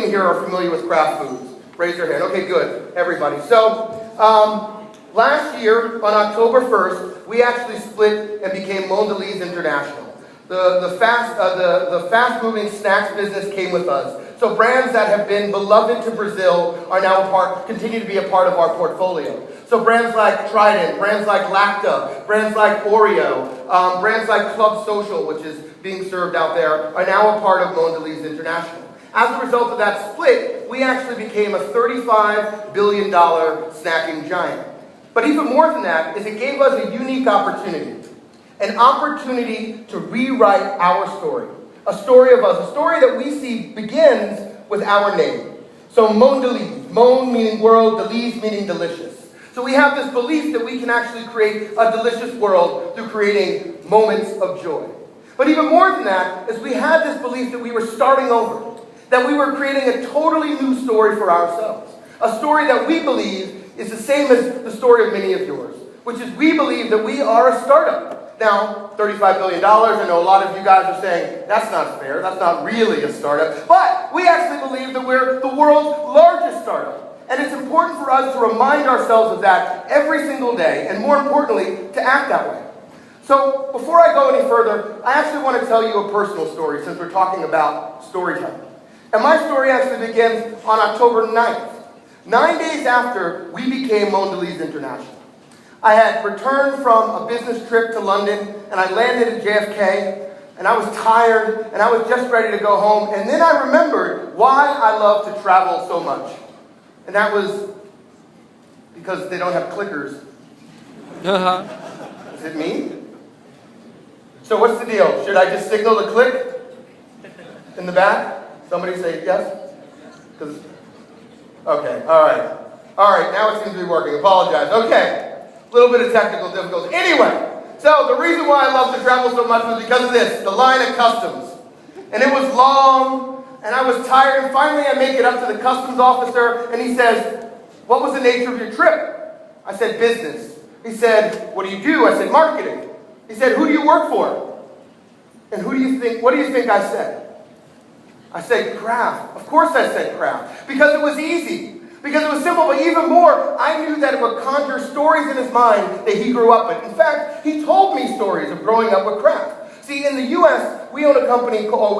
in here are familiar with Kraft Foods? Raise your hand. Okay, good. Everybody. So, last year, on October 1st, we actually split and became Mondelez International. The fast-moving snacks business came with us. So brands that have been beloved to Brazil are now continue to be a part of our portfolio. So brands like Trident, brands like Lacta, brands like Oreo, brands like Club Social, which is being served out there, are now a part of Mondelez International. As a result of that split, we actually became a $35 billion snacking giant. But even more than that is it gave us a unique opportunity. An opportunity to rewrite our story. A story of us. A story that we see begins with our name. So Mondelez. Mon meaning world, Delez meaning delicious. So we have this belief that we can actually create a delicious world through creating moments of joy. But even more than that is we had this belief that we were starting over. That we were creating a totally new story for ourselves. A story that we believe is the same as the story of many of yours. Which is we believe that we are a startup. Now, $35 billion, I know a lot of you guys are saying, that's not fair, that's not really a startup. But we actually believe that we're the world's largest startup. And it's important for us to remind ourselves of that every single day, and more importantly, to act that way. So, before I go any further, I actually want to tell you a personal story, since we're talking about storytelling. And my story actually begins on October 9th, 9 days after we became Mondelez International. I had returned from a business trip to London, and I landed at JFK, and I was tired, and I was just ready to go home, and then I remembered why I love to travel so much. And that was because they don't have clickers. Is it me? So what's the deal? Should I just signal to click in the back? Somebody say yes? Okay, all right. All right, now it seems to be working. Apologize. Okay. A little bit of technical difficulty. Anyway, so the reason why I love to travel so much was because of this, the line at customs. And it was long, and I was tired, and finally I make it up to the customs officer, and he says, what was the nature of your trip? I said, business. He said, what do you do? I said, marketing. He said, who do you work for? And what do you think I said? I said, Kraft. Of course I said Kraft, because it was easy. Because it was simple, but even more, I knew that it would conjure stories in his mind that he grew up with. In fact, he told me stories of growing up with Kraft. See, in the U.S., we owned a company called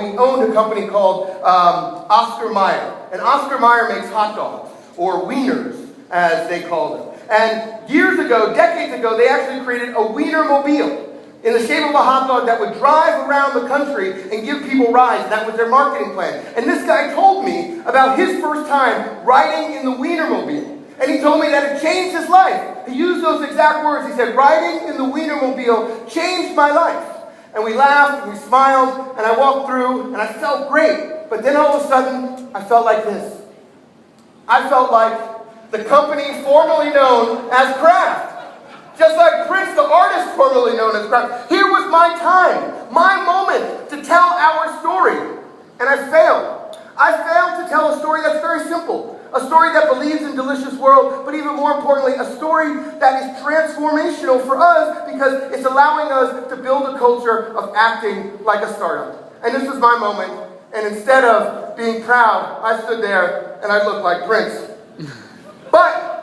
Oscar Mayer. And Oscar Mayer makes hot dogs, or wieners, as they call them. And years ago, decades ago, they actually created a Wienermobile in the shape of a hot dog that would drive around the country and give people rides. That was their marketing plan. And this guy told me about his first time riding in the Wienermobile. And he told me that it changed his life. He used those exact words. He said, riding in the Wienermobile changed my life. And we laughed, and we smiled, and I walked through, and I felt great. But then all of a sudden, I felt like this. I felt like the company formerly known as Kraft. Just like Prince, the artist formerly known as Kraft. Here was my time, my moment to tell our story. And I failed. I failed to tell a story that's very simple. A story that believes in delicious world, but even more importantly, a story that is transformational for us because it's allowing us to build a culture of acting like a startup. And this was my moment. And instead of being proud, I stood there and I looked like Prince. But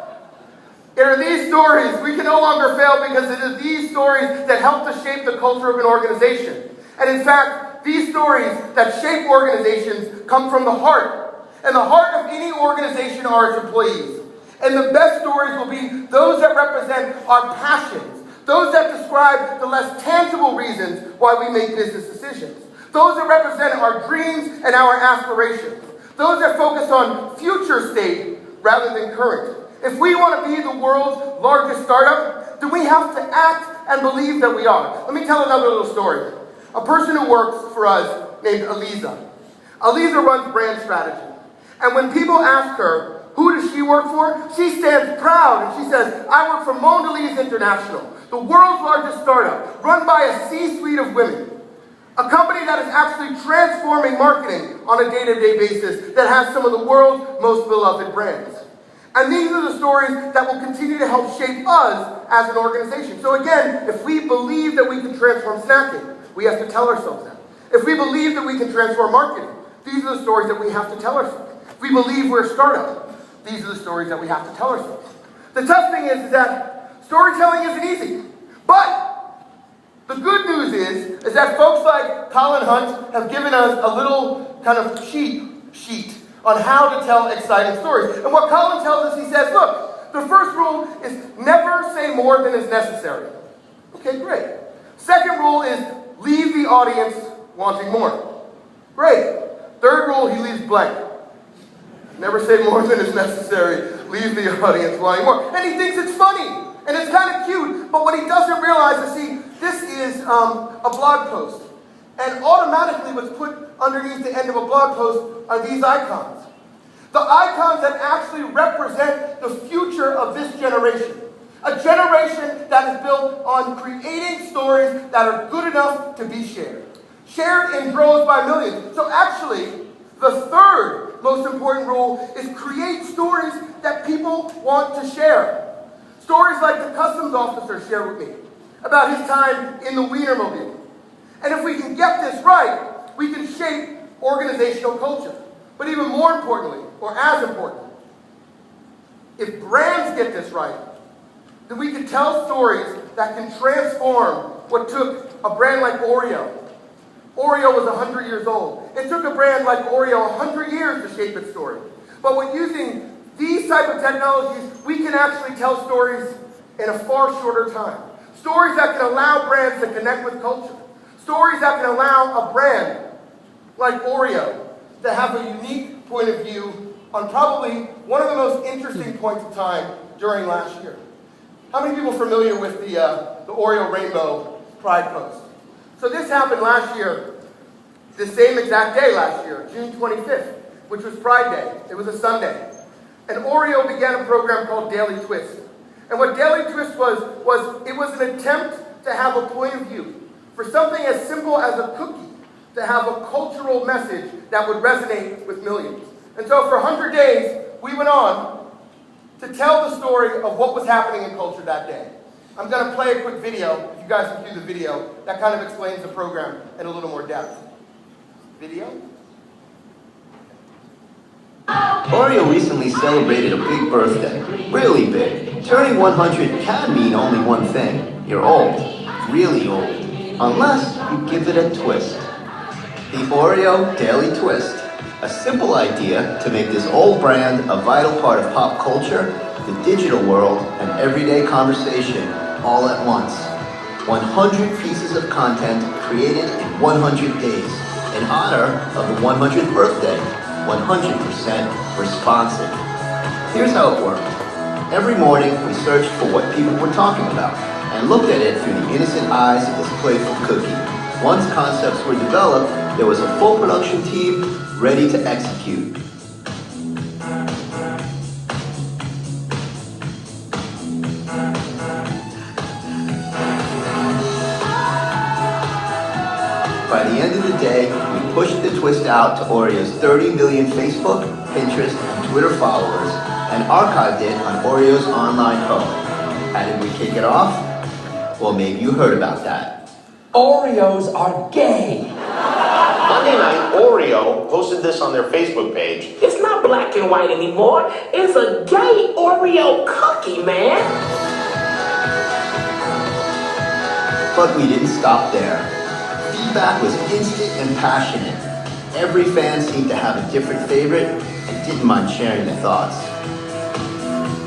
it are these stories, we can no longer fail because it is these stories that help to shape the culture of an organization. And in fact, these stories that shape organizations come from the heart. And the heart of any organization are its employees. And the best stories will be those that represent our passions. Those that describe the less tangible reasons why we make business decisions. Those that represent our dreams and our aspirations. Those that focus on future state rather than current. If we want to be the world's largest startup, then we have to act and believe that we are. Let me tell another little story. A person who works for us named Aliza. Aliza runs brand strategy. And when people ask her, who does she work for? She stands proud and she says, I work for Mondelez International, the world's largest startup, run by a C-suite of women. A company that is actually transforming marketing on a day-to-day basis that has some of the world's most beloved brands. And these are the stories that will continue to help shape us as an organization. So again, if we believe that we can transform snacking, we have to tell ourselves that. If we believe that we can transform marketing, these are the stories that we have to tell ourselves. We believe we're a startup. These are the stories that we have to tell ourselves. The tough thing is that storytelling isn't easy. But the good news is that folks like Colin Hunt have given us a little kind of sheet on how to tell exciting stories. And what Colin tells us, he says, look, the first rule is never say more than is necessary. Okay, great. Second rule is leave the audience wanting more. Great. Third rule, he leaves blank. Never say more than is necessary. Leave the audience wanting more. And he thinks it's funny. And it's kind of cute. But what he doesn't realize is, see, this is a blog post. And automatically what's put underneath the end of a blog post are these icons. The icons that actually represent the future of this generation. A generation that is built on creating stories that are good enough to be shared. Shared in droves by millions. So actually, the third most important rule is create stories that people want to share. Stories like the customs officer shared with me about his time in the Wienermobile. And if we can get this right, we can shape organizational culture. But even more importantly, or as important, if brands get this right, then we can tell stories that can transform what took a brand like Oreo. Oreo was 100 years old. It took a brand like Oreo 100 years to shape its story. But with using these type of technologies, we can actually tell stories in a far shorter time. Stories that can allow brands to connect with culture. Stories that can allow a brand like Oreo to have a unique point of view on probably one of the most interesting points of time during last year. How many people are familiar with the Oreo Rainbow Pride post? So this happened last year, the same exact day last year, June 25th, which was Pride Day. It was a Sunday. And Oreo began a program called Daily Twist. And what Daily Twist was it was an attempt to have a point of view for something as simple as a cookie, to have a cultural message that would resonate with millions. And so for 100 days, we went on to tell the story of what was happening in culture that day. I'm going to play a quick video, if you guys can cue the video, that kind of explains the program in a little more depth. Video? Oreo recently celebrated a big birthday. Really big. Turning 100 can mean only one thing. You're old. Really old. Unless you give it a twist. The Oreo Daily Twist. A simple idea to make this old brand a vital part of pop culture, the digital world, and everyday conversation all at once. 100 pieces of content created in 100 days in honor of the 100th birthday. 100% responsive. Here's how it worked. Every morning we searched for what people were talking about and looked at it through the innocent eyes of this playful cookie. Once concepts were developed, there was a full production team ready to execute. By the end of the day, we pushed the twist out to Oreo's 30 million Facebook, Pinterest, and Twitter followers and archived it on Oreo's online hub. How did we kick it off? Well, maybe you heard about that. Oreos are gay. Monday night, Oreo posted this on their Facebook page. It's not black and white anymore. It's a gay Oreo cookie, man. But we didn't stop there. Feedback was instant and passionate. Every fan seemed to have a different favorite and didn't mind sharing their thoughts.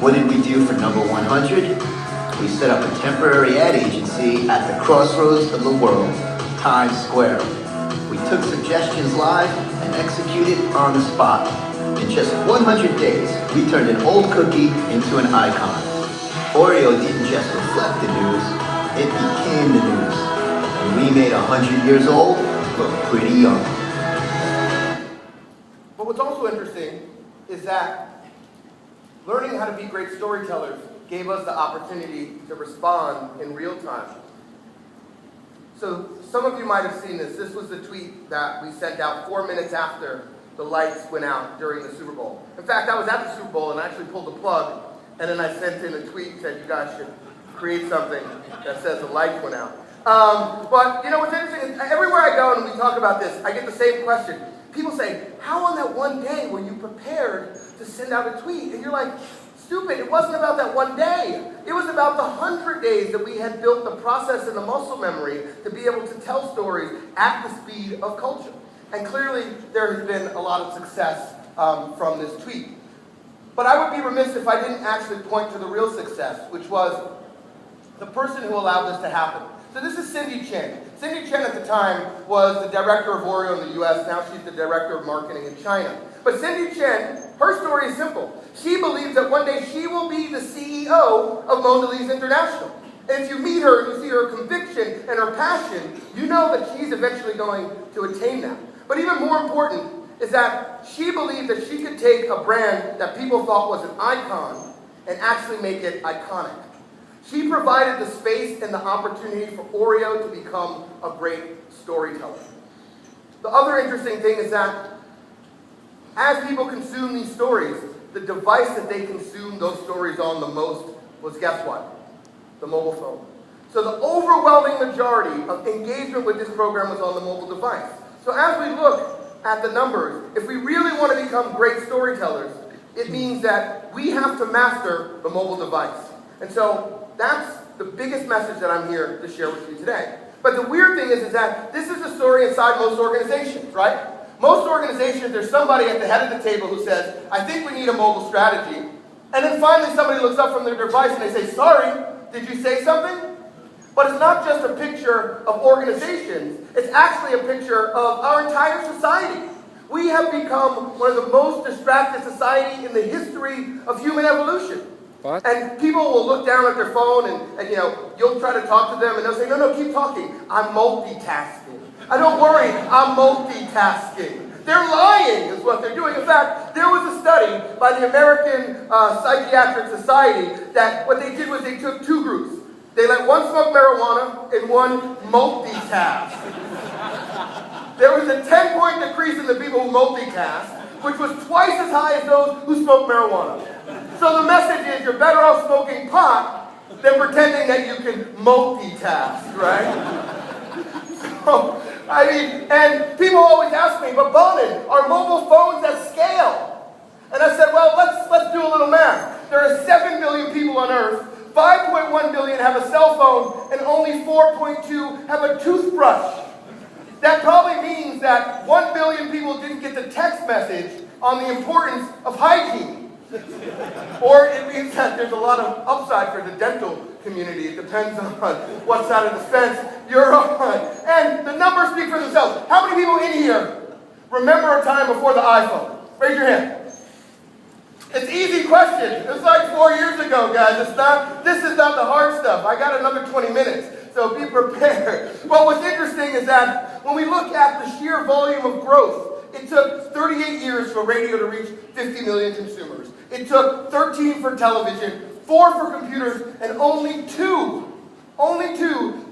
What did we do for number 100? We set up a temporary ad agency at the crossroads of the world, Times Square. We took suggestions live and executed on the spot. In just 100 days, we turned an old cookie into an icon. Oreo didn't just reflect the news, it became the news. And we made 100 years old look pretty young. But what's also interesting is that learning how to be great storytellers gave us the opportunity to respond in real time. So some of you might have seen this. This was the tweet that we sent out 4 minutes after the lights went out during the Super Bowl. In fact, I was at the Super Bowl and I actually pulled the plug, and then I sent in a tweet and said, you guys should create something that says the lights went out. But you know what's interesting is everywhere I go and we talk about this, I get the same question. people say, how on that one day were you prepared to send out a tweet? And you're like, stupid, it wasn't about that one day. It was about the 100 days that we had built the process and the muscle memory to be able to tell stories at the speed of culture. And clearly, there has been a lot of success from this tweet. But I would be remiss if I didn't actually point to the real success, which was the person who allowed this to happen. So this is Cindy Chen. Cindy Chen at the time was the director of Oreo in the US. Now she's the director of marketing in China. But Cindy Chen, her story is simple. She believes that one day she will be the CEO of Mondelez International. And if you meet her and you see her conviction and her passion, you know that she's eventually going to attain that. But even more important is that she believed that she could take a brand that people thought was an icon and actually make it iconic. She provided the space and the opportunity for Oreo to become a great storyteller. The other interesting thing is that as people consume these stories, the device that they consume those stories on the most was, guess what? The mobile phone. So the overwhelming majority of engagement with this program was on the mobile device. So as we look at the numbers, if we really want to become great storytellers, it means that we have to master the mobile device. And so that's the biggest message that I'm here to share with you today. But the weird thing is that this is a story inside most organizations, right? Most organizations, there's somebody at the head of the table who says, I think we need a mobile strategy. And then finally somebody looks up from their device and they say, sorry, did you say something? But it's not just a picture of organizations, it's actually a picture of our entire society. We have become one of the most distracted society in the history of human evolution. What? And people will look down at their phone and you'll try to talk to them and they'll say, no, keep talking. I'm multitasking. Don't worry, I'm multitasking. They're lying is what they're doing. In fact, there was a study by the American Psychiatric Society that what they did was they took two groups. They let one smoke marijuana and one multitask. There was a 10-point decrease in the people who multitask, which was twice as high as those who smoke marijuana. So the message is you're better off smoking pot than pretending that you can multitask, right? So, and people always ask me, but Bonin, are mobile phones at scale? And I said, well, let's do a little math. There are 7 billion people on Earth, 5.1 billion have a cell phone, and only 4.2 have a toothbrush. That probably means that 1 billion people didn't get the text message on the importance of hygiene. Or it means that there's a lot of upside for the dental community. It depends on what side of the fence you're on. And the numbers speak for themselves. How many people in here remember a time before the iPhone? Raise your hand. It's an easy question. It's like 4 years ago, guys. This is not the hard stuff. I got another 20 minutes, so be prepared. But what's interesting is that when we look at the sheer volume of growth, it took 38 years for radio to reach 50 million consumers. It took 13 for television, 4 for computers, and only two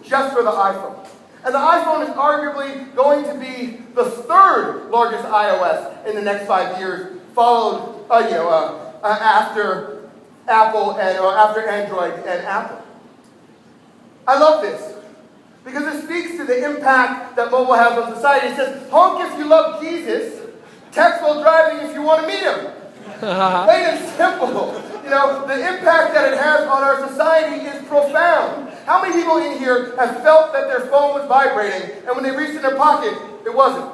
just for the iPhone. And the iPhone is arguably going to be the third largest iOS in the next 5 years, followed after Apple and after Android and Apple. I love this because it speaks to the impact that mobile has on society. It says, honk if you love Jesus, text while driving if you want to meet him. Plain and simple. The impact that it has on our society is profound. How many people in here have felt that their phone was vibrating and when they reached in their pocket, it wasn't?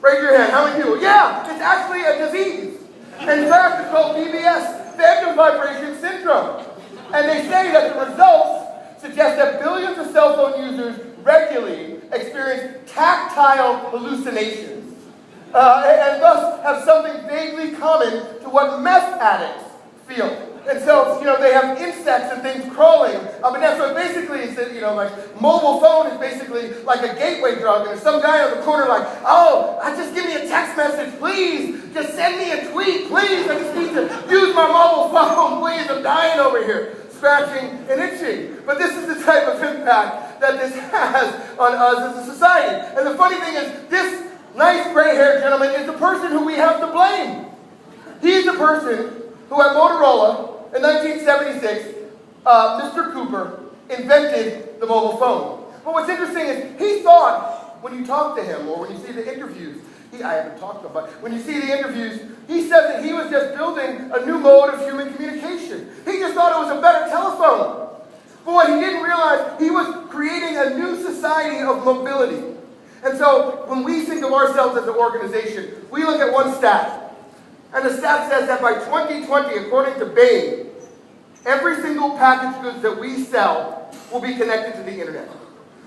Raise your hand. How many people? Yeah, it's actually a disease. In fact, it's called PBS, phantom vibration syndrome. And they say that the results suggest that billions of cell phone users regularly experience tactile hallucinations. And thus have something vaguely common to what meth addicts feel. And so, they have insects and things crawling up and down. So basically, it's like mobile phone is basically like a gateway drug. And there's some guy on the corner like, oh, just give me a text message, please. Just send me a tweet, please. I just need to use my mobile phone, please. I'm dying over here, scratching and itching. But this is the type of impact that this has on us as a society. And the funny thing is, this nice gray-haired gentleman is the person who we have to blame. He's the person who at Motorola in 1976, Mr. Cooper invented the mobile phone. But what's interesting is he thought, when you talk to him or when you see the interviews, I haven't talked about, but when you see the interviews, he said that he was just building a new mode of human communication. He just thought it was a better telephone. But what he didn't realize, he was creating a new society of mobility. And so when we think of ourselves as an organization, we look at one stat. And the stat says that by 2020, according to Bain, every single packaged goods that we sell will be connected to the internet.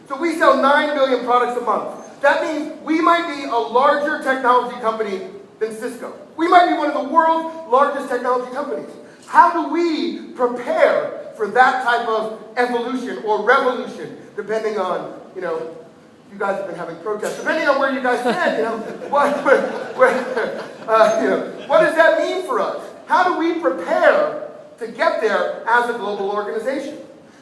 So we sell 9 million products a month. That means we might be a larger technology company than Cisco. We might be one of the world's largest technology companies. How do we prepare for that type of evolution or revolution, depending on, you guys have been having protests, depending on where you guys stand, what does that mean for us? How do we prepare to get there as a global organization?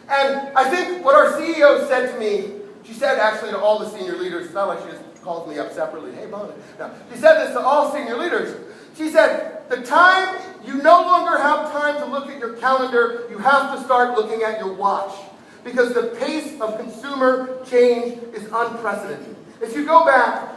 And I think what our CEO said to me, she said actually to all the senior leaders, it's not like she just calls me up separately, hey, Bonnie. No, she said this to all senior leaders. She said, the time, you no longer have time to look at your calendar, you have to start looking at your watch. Because the pace of consumer change is unprecedented. If you go back,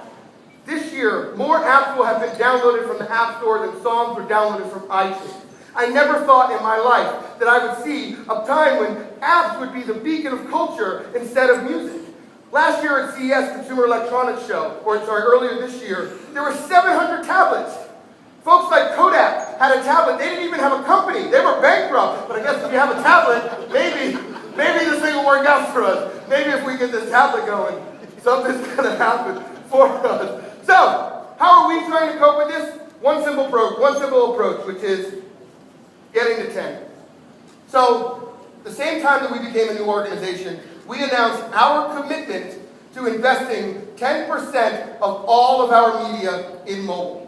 this year, more apps will have been downloaded from the App Store than songs were downloaded from iTunes. I never thought in my life that I would see a time when apps would be the beacon of culture instead of music. Last year at CES Consumer Electronics Show, earlier this year, there were 700 tablets. Folks like Kodak had a tablet. They didn't even have a company. They were bankrupt. But I guess if you have a tablet, maybe this thing will work out for us. Maybe if we get this tablet going, something's going to happen for us. So, how are we trying to cope with this? One simple approach, which is getting to 10. So, the same time that we became a new organization, we announced our commitment to investing 10% of all of our media in mobile.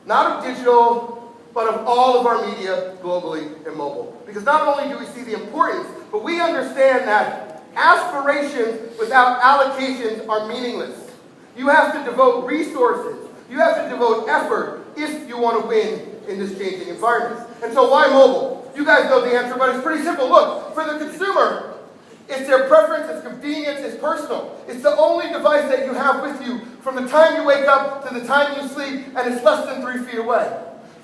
Not of digital, but of all of our media globally in mobile. Because not only do we see the importance, but we understand that aspirations without allocations are meaningless. You have to devote resources, you have to devote effort if you want to win in this changing environment. And so why mobile? You guys know the answer, but it's pretty simple. Look, for the consumer, it's their preference, it's convenience, it's personal. It's the only device that you have with you from the time you wake up to the time you sleep, and it's less than 3 feet away.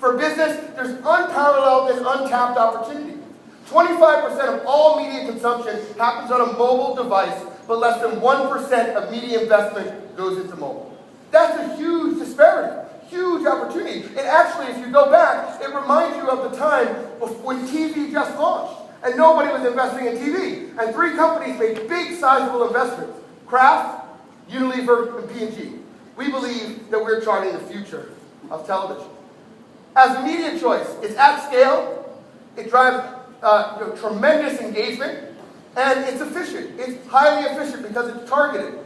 For business, there's unparalleled and untapped opportunity. 25% of all media consumption happens on a mobile device, but less than 1% of media investment goes into mobile. That's a huge disparity, huge opportunity. And actually, if you go back, it reminds you of the time when TV just launched. And nobody was investing in TV. And 3 companies made big, sizable investments. Kraft, Unilever, and P&G. We believe that we're charting the future of television. As a media choice, it's at scale, it drives tremendous engagement, and it's efficient. It's highly efficient because it's targeted.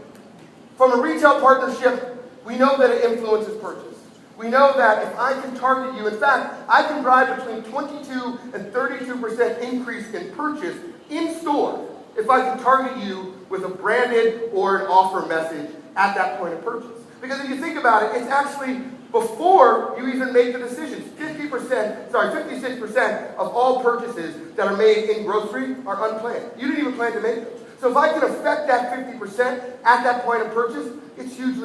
From a retail partnership, we know that it influences purchase. We know that if I can target you, in fact, I can drive between 22 and 32% increase in purchase in store if I can target you with a branded or an offer message at that point of purchase. Because if you think about it, it's actually before you even make the decisions. 56% of all purchases that are made in grocery are unplanned. You didn't even plan to make them. So if I can affect that 50% at that point of purchase, it's huge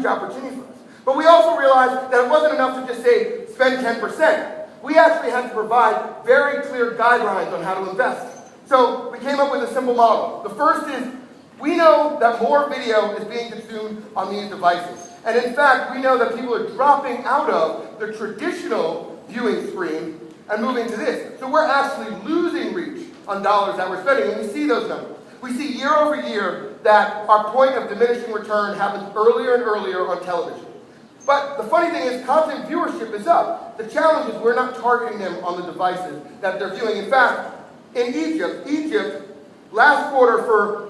opportunity for us. But we also realized that it wasn't enough to just say, spend 10%. We actually had to provide very clear guidelines on how to invest. So we came up with a simple model. The first is, we know that more video is being consumed on these devices. And in fact, we know that people are dropping out of the traditional viewing screen and moving to this. So we're actually losing reach on dollars that we're spending, and we see those numbers. We see year over year that our point of diminishing return happens earlier and earlier on television. But the funny thing is, content viewership is up. The challenge is we're not targeting them on the devices that they're viewing. In fact, in Egypt, last quarter for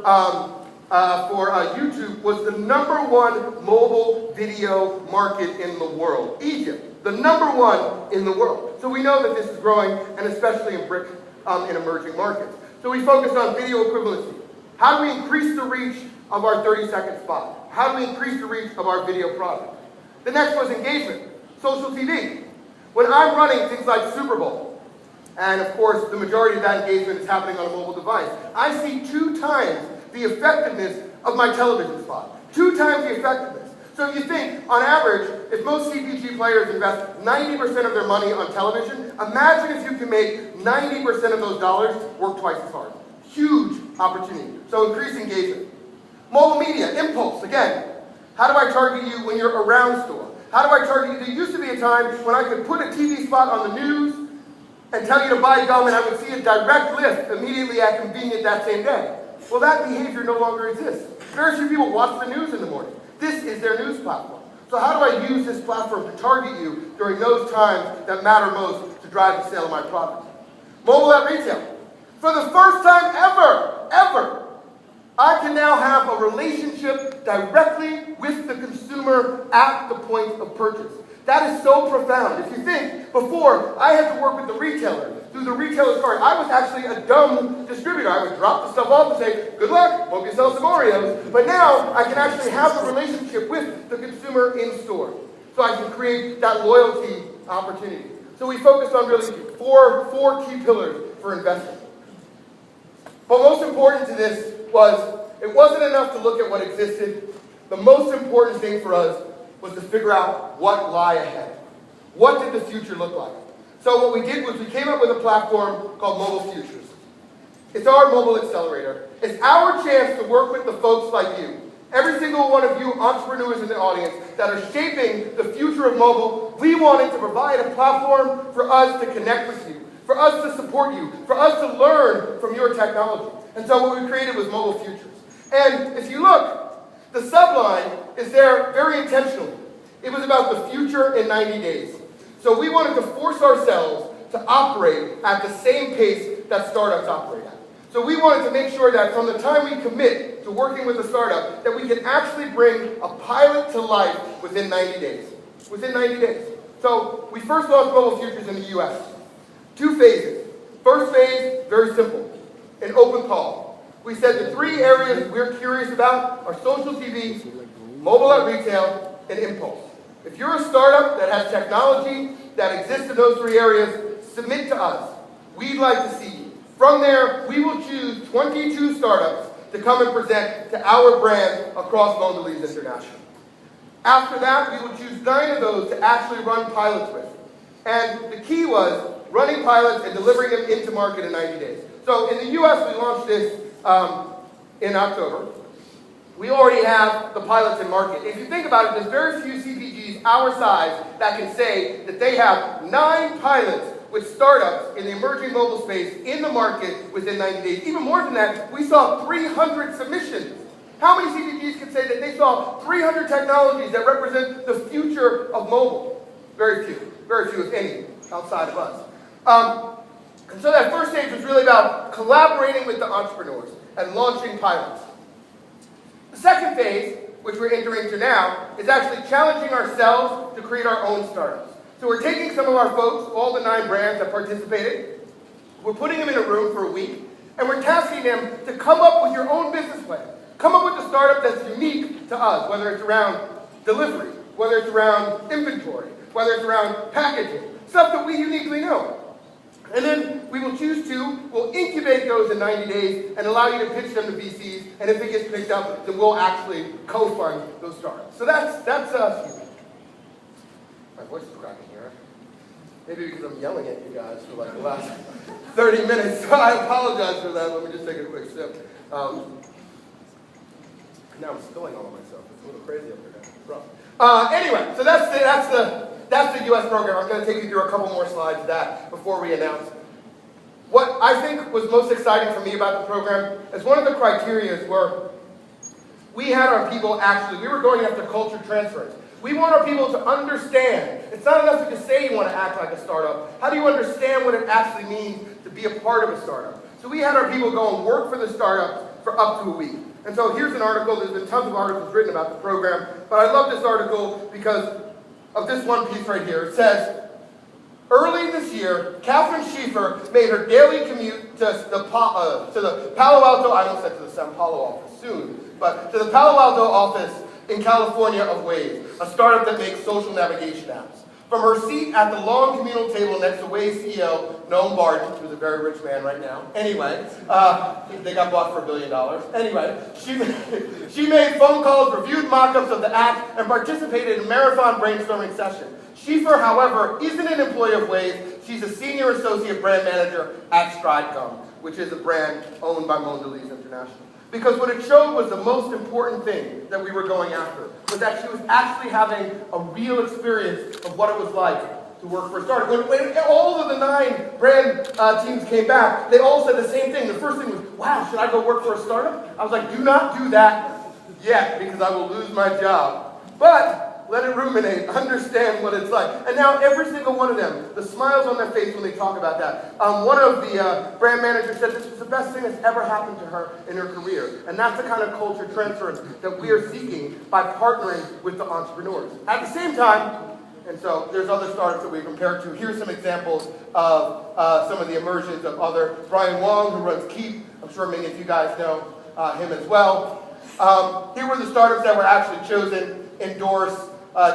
YouTube was the #1 mobile video market in the world. Egypt, the #1 in the world. So we know that this is growing, and especially in in emerging markets. So we focused on video equivalency. How do we increase the reach of our 30-second spot? How do we increase the reach of our video product? The next was engagement, social TV. When I'm running things like Super Bowl, and of course the majority of that engagement is happening on a mobile device, I see 2 times the effectiveness of my television spot. 2 times the effectiveness. So if you think, on average, if most CPG players invest 90% of their money on television, imagine if you can make 90% of those dollars work twice as hard. Huge opportunity. So increase engagement. Mobile media, impulse, again. How do I target you when you're around store? How do I target you? There used to be a time when I could put a TV spot on the news and tell you to buy gum and I would see a direct lift immediately at convenient that same day. Well, that behavior no longer exists. Very few people watch the news in the morning. This is their news platform. So how do I use this platform to target you during those times that matter most to drive the sale of my product? Mobile at retail. For the first time ever, I can now have a relationship directly with the consumer at the point of purchase. That is so profound. If you think, before, I had to work with the retailer, through the retailer's card. I was actually a dumb distributor. I would drop the stuff off and say, good luck, hope you sell some Oreos. But now, I can actually have a relationship with the consumer in store. So I can create that loyalty opportunity. So we focused on really four key pillars for investment. But most important to this was, it wasn't enough to look at what existed. The most important thing for us was to figure out what lie ahead. What did the future look like? So what we did was we came up with a platform called Mobile Futures. It's our mobile accelerator. It's our chance to work with the folks like you. Every single one of you entrepreneurs in the audience that are shaping the future of mobile, we wanted to provide a platform for us to connect with you, for us to support you, for us to learn from your technology. And so what we created was Mobile Futures. And if you look, the subline is there very intentionally. It was about the future in 90 days. So we wanted to force ourselves to operate at the same pace that startups operate at. So we wanted to make sure that from the time we commit to working with a startup, that we can actually bring a pilot to life within 90 days. Within 90 days. So we first launched Mobile Futures in the US. 2 phases. First phase, very simple. An open call. We said the 3 areas we're curious about are social TV, mobile at retail, and impulse. If you're a startup that has technology that exists in those 3 areas, submit to us. We'd like to see you. From there, we will choose 22 startups to come and present to our brand across mondelez International. After that, we will choose 9 of those to actually run pilots with. And the key was running pilots and delivering them into market in 90 days. So in the US, we launched this in October. We already have the pilots in market. If you think about it, there's very few CPGs our size that can say that they have 9 pilots with startups in the emerging mobile space in the market within 90 days. Even more than that, we saw 300 submissions. How many CPGs can say that they saw 300 technologies that represent the future of mobile? Very few, if any, outside of us. And so that first stage was really about collaborating with the entrepreneurs and launching pilots. The second phase, which we're entering into now, is actually challenging ourselves to create our own startups. So we're taking some of our folks, all the 9 brands that participated, we're putting them in a room for a week, and we're tasking them to come up with your own business plan. Come up with a startup that's unique to us, whether it's around delivery, whether it's around inventory, whether it's around packaging, stuff that we uniquely know. And then we will choose 2, we'll incubate those in 90 days and allow you to pitch them to VCs, and if it gets picked up, then we'll actually co-fund those startups. So that's us. My voice is cracking here. Maybe because I'm yelling at you guys for like the last 30 minutes. So I apologize for that. Let me just take a quick sip. Now I'm spilling all of myself. It's a little crazy up here. Rough. Anyway, so that's the US program. I'm going to take you through a couple more slides of that before we announce. What I think was most exciting for me about the program is one of the criteria were we had our people we were going after culture transfers. We want our people to understand. It's not enough to just say you want to act like a startup. How do you understand what it actually means to be a part of a startup? So we had our people go and work for the startup for up to a week. And so here's an article. There's been tons of articles written about the program, but I love this article because of this one piece right here. It says, early this year, Catherine Schieffer made her daily commute to the Palo Alto, I almost said to the Sao Paulo office soon, but to the Palo Alto office in California of Waze, a startup that makes social navigation apps. From her seat at the long communal table next to Way's CEO, Noam Barden, who's a very rich man right now. Anyway, they got bought for $1 billion. Anyway, she made phone calls, reviewed mock-ups of the act, and participated in a marathon brainstorming session. Schieffer, however, isn't an employee of Way's. She's a senior associate brand manager at Stride Gum, which is a brand owned by Mondelez International. Because what it showed was the most important thing that we were going after, was that she was actually having a real experience of what it was like to work for a startup. When all of the 9 brand teams came back, they all said the same thing. The first thing was, wow, should I go work for a startup? I was like, do not do that yet, because I will lose my job. But let it ruminate, understand what it's like. And now every single one of them, the smiles on their face when they talk about that. One of the brand managers said this was the best thing that's ever happened to her in her career. And that's the kind of culture transference that we are seeking by partnering with the entrepreneurs. At the same time, and so there's other startups that we compare to. Here's some examples of some of the emergence of other. Brian Wong, who runs Keep. I'm sure many of you guys know him as well. Here were the startups that were actually chosen, endorsed,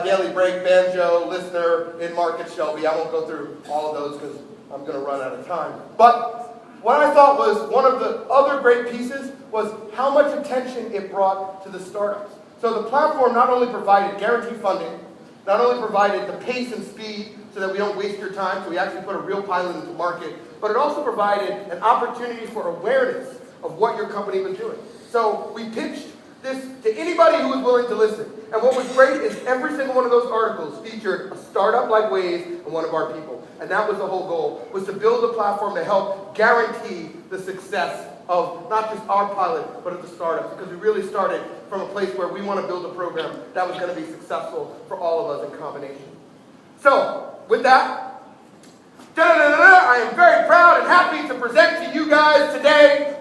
Daily Break, Banjo, Listener, In Market, Shelby. I won't go through all of those because I'm going to run out of time. But what I thought was one of the other great pieces was how much attention it brought to the startups. So the platform not only provided guaranteed funding, not only provided the pace and speed so that we don't waste your time, so we actually put a real pilot into market, but it also provided an opportunity for awareness of what your company was doing. So we pitched this to anybody who was willing to listen. And what was great is every single one of those articles featured a startup like Waze and one of our people. And that was the whole goal, was to build a platform to help guarantee the success of not just our pilot, but of the startups. Because we really started from a place where we want to build a program that was going to be successful for all of us in combination. So, with that, I am very proud and happy to present to you guys today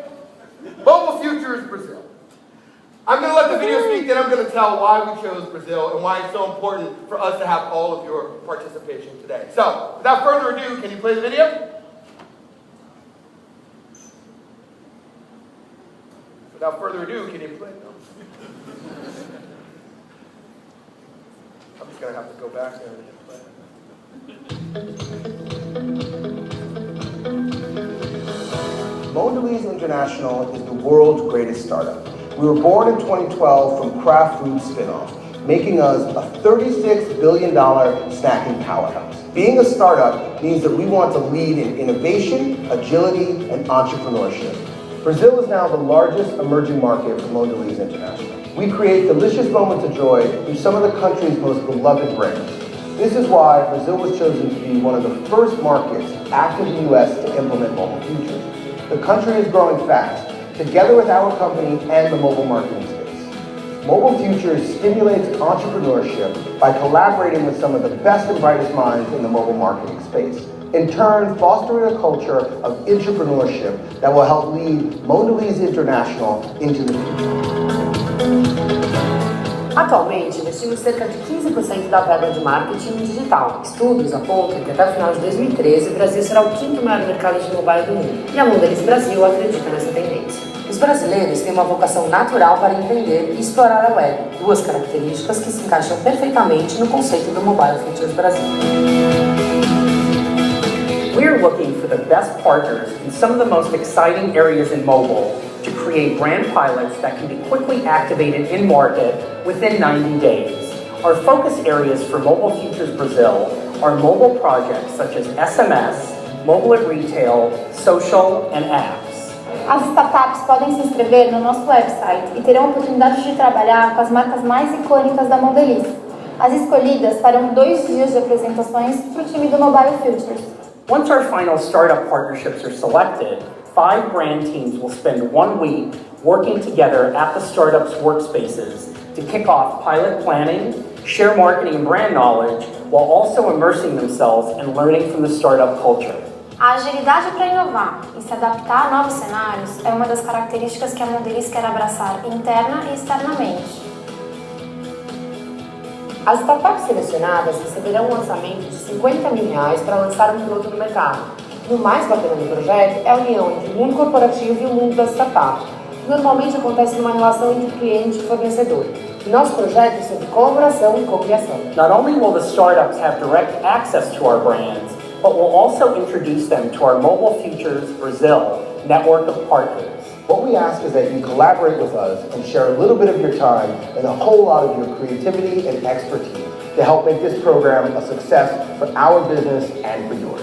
Mobile Futures Brazil. I'm going to let the video speak, then I'm going to tell why we chose Brazil and why it's so important for us to have all of your participation today. So, without further ado, can you play the video? Without further ado, can you play? No. I'm just going to have to go back there and play. Mondelez International is the world's greatest startup. We were born in 2012 from Kraft Foods spinoff, making us a $36 billion snacking powerhouse. Being a startup means that we want to lead in innovation, agility, and entrepreneurship. Brazil is now the largest emerging market for Mondelez International. We create delicious moments of joy through some of the country's most beloved brands. This is why Brazil was chosen to be one of the first markets after the US to implement Mobile Futures. The country is growing fast, together with our company and the mobile marketing space. Mobile Futures stimulates entrepreneurship by collaborating with some of the best and brightest minds in the mobile marketing space, in turn fostering a culture of entrepreneurship that will help lead Mondelez International into the future. Atualmente, investimos cerca de 15% da verba de marketing digital. Estudos apontam que até o final de 2013, o Brasil será o 5º maior mercado de mobile do mundo. E a Mondelez Brasil acredita nessa tendência. Os brasileiros têm uma vocação natural para entender e explorar a web, 2 características que se encaixam perfeitamente no conceito do Mobile Futures Brasil. We're looking for the best partners in some of the most exciting areas in mobile to create brand pilots that can be quickly activated in market within 90 days. Our focus areas for Mobile Futures Brazil are mobile projects such as SMS, mobile at retail, social, and apps. As startups podem se inscrever no nosso website e terão a oportunidade de trabalhar com as marcas mais icônicas da Mondelez. As escolhidas farão 2 dias de apresentações para o time do Mobile Futures. Once our final startup partnerships are selected, 5 brand teams will spend 1 week working together at the startup's workspaces to kick off pilot planning, share marketing and brand knowledge, while also immersing themselves and learning from the startup culture. A agilidade para inovar e se adaptar a novos cenários é uma das características que a Mondelez quer abraçar interna e externamente. As startups selecionadas receberão um orçamento de R$50 mil para lançar um produto no mercado. E o mais bacana do projeto é a união entre o mundo corporativo e o mundo da startup, que normalmente acontece numa relação entre cliente e fornecedor. Nosso projeto é sobre colaboração e cocriação. Not only will the startups have direct access to our brands, but we'll also introduce them to our Mobile Futures Brazil network of partners. What we ask is that you collaborate with us and share a little bit of your time and a whole lot of your creativity and expertise to help make this program a success for our business and for yours.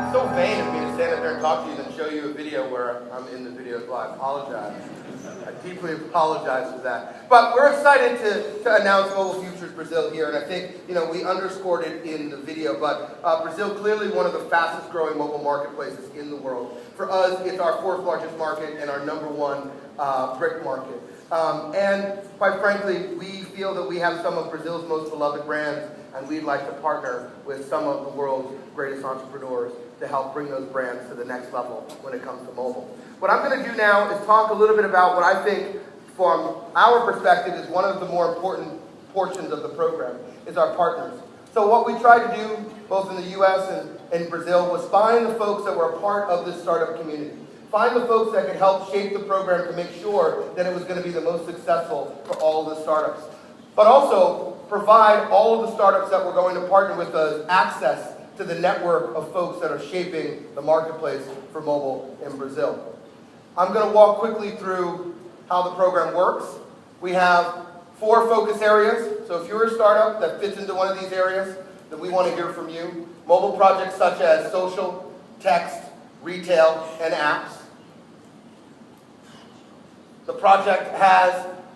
It's so vain of me to stand up there and talk to you and then show you a video where I'm in the video as well. I apologize. I deeply apologize for that. But we're excited to announce Mobile Futures Brazil here, and I think, we underscored it in the video, but Brazil clearly one of the fastest growing mobile marketplaces in the world. For us, it's our 4th largest market and our #1 brick market. And quite frankly, we feel that we have some of Brazil's most beloved brands, and we'd like to partner with some of the world's greatest entrepreneurs to help bring those brands to the next level when it comes to mobile. What I'm going to do now is talk a little bit about what I think, from our perspective, is one of the more important portions of the program, is our partners. So what we tried to do, both in the US and in Brazil, was find the folks that were a part of this startup community. Find the folks that could help shape the program to make sure that it was going to be the most successful for all of the startups. But also provide all of the startups that were going to partner with us access to the network of folks that are shaping the marketplace for mobile in Brazil. I'm going to walk quickly through how the program works. We have 4 focus areas. So if you're a startup that fits into one of these areas, then we want to hear from you. Mobile projects such as social, text, retail, and apps. The project has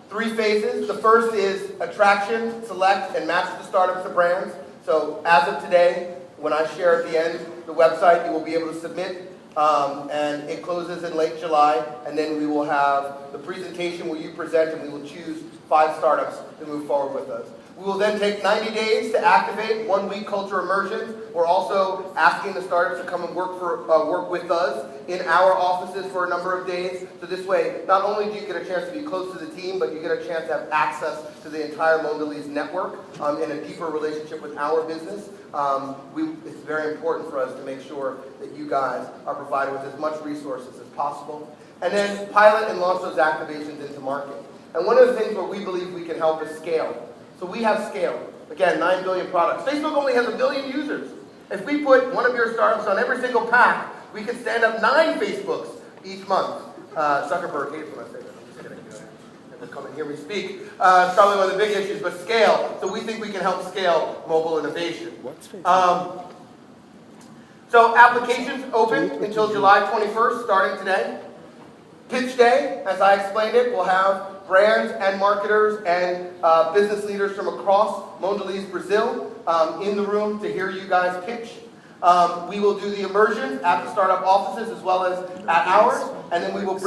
3 phases. The first is attraction, select, and match the startups to brands. So as of today, when I share at the end the website, you will be able to submit, and it closes in late July, and then we will have the presentation where you present, and we will choose 5 startups to move forward with us. We will then take 90 days to activate 1-week culture immersion. We're also asking the startups to come and work with us in our offices for a number of days. So this way, not only do you get a chance to be close to the team, but you get a chance to have access to the entire mondelez network and a deeper relationship with our business. It's very important for us to make sure that you guys are provided with as much resources as possible. And then pilot and launch those activations into market. And one of the things where we believe we can help is scale. So we have scale. Again, 9 billion products. Facebook only has 1 billion users. If we put one of your startups on every single pack, we could stand up 9 Facebooks each month. Zuckerberg hates when I say that. I'm just kidding. Never come and hear me speak. It's probably one of the big issues, but scale. So we think we can help scale mobile innovation. So applications open until July 21st, starting today. Pitch Day, as I explained it, will have brands and marketers and business leaders from across Mondelez Brazil in the room to hear you guys pitch. We will do the immersion at the startup offices as well as at ours, and then we will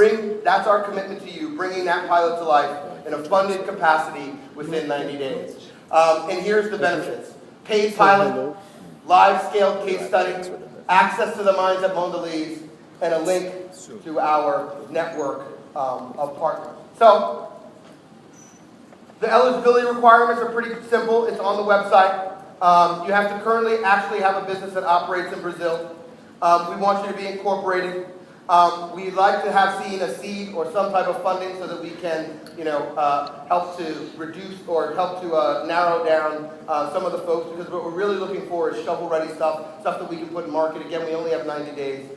that's our commitment to you, bringing that pilot to life in a funded capacity within 90 days. And here's the benefits. Paid pilot, live scaled case study, access to the minds at Mondelez, and a link to our network of partners. So, the eligibility requirements are pretty simple. It's on the website. You have to currently actually have a business that operates in Brazil. We want you to be incorporated. We'd like to have seen a seed or some type of funding so that we can, help to reduce or help to narrow down some of the folks, because what we're really looking for is shovel-ready stuff that we can put in market. Again, we only have 90 days.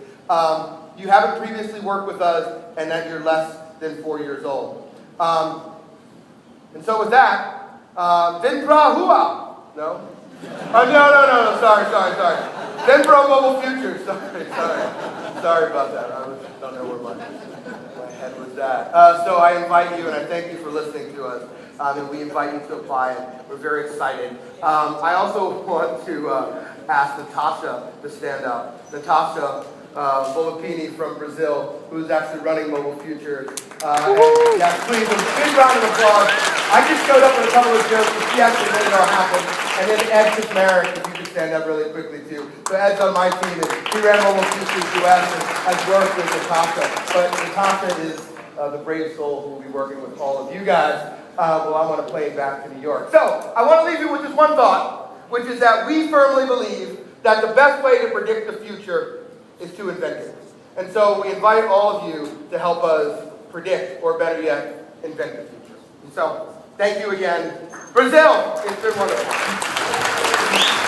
You haven't previously worked with us and that you're less than 4 years old. And so with that, Vinpro Hua. No? No, sorry. Vinpro Mobile Futures. Sorry about that. I don't know where my head was at. So I invite you, and I thank you for listening to us. And we invite you to apply, and we're very excited. I also want to ask Natasha to stand up. Natasha Volapini from Brazil, who's actually running Mobile Futures. Yes, please, a big round of applause. I just showed up with a couple of jokes, but she actually made it all happen. And then Ed Fitzmarik, if you could stand up really quickly too. So Ed's on my team, and he ran Mobile Futures US and has worked with Natasha. But Natasha is the brave soul who will be working with all of you guys. Well, I'm on a plane back to New York. So I want to leave you with just one thought, which is that we firmly believe that the best way to predict the future is to invent it. And so we invite all of you to help us predict, or better yet, invent the future. So, thank you again. Brazil, it's been wonderful.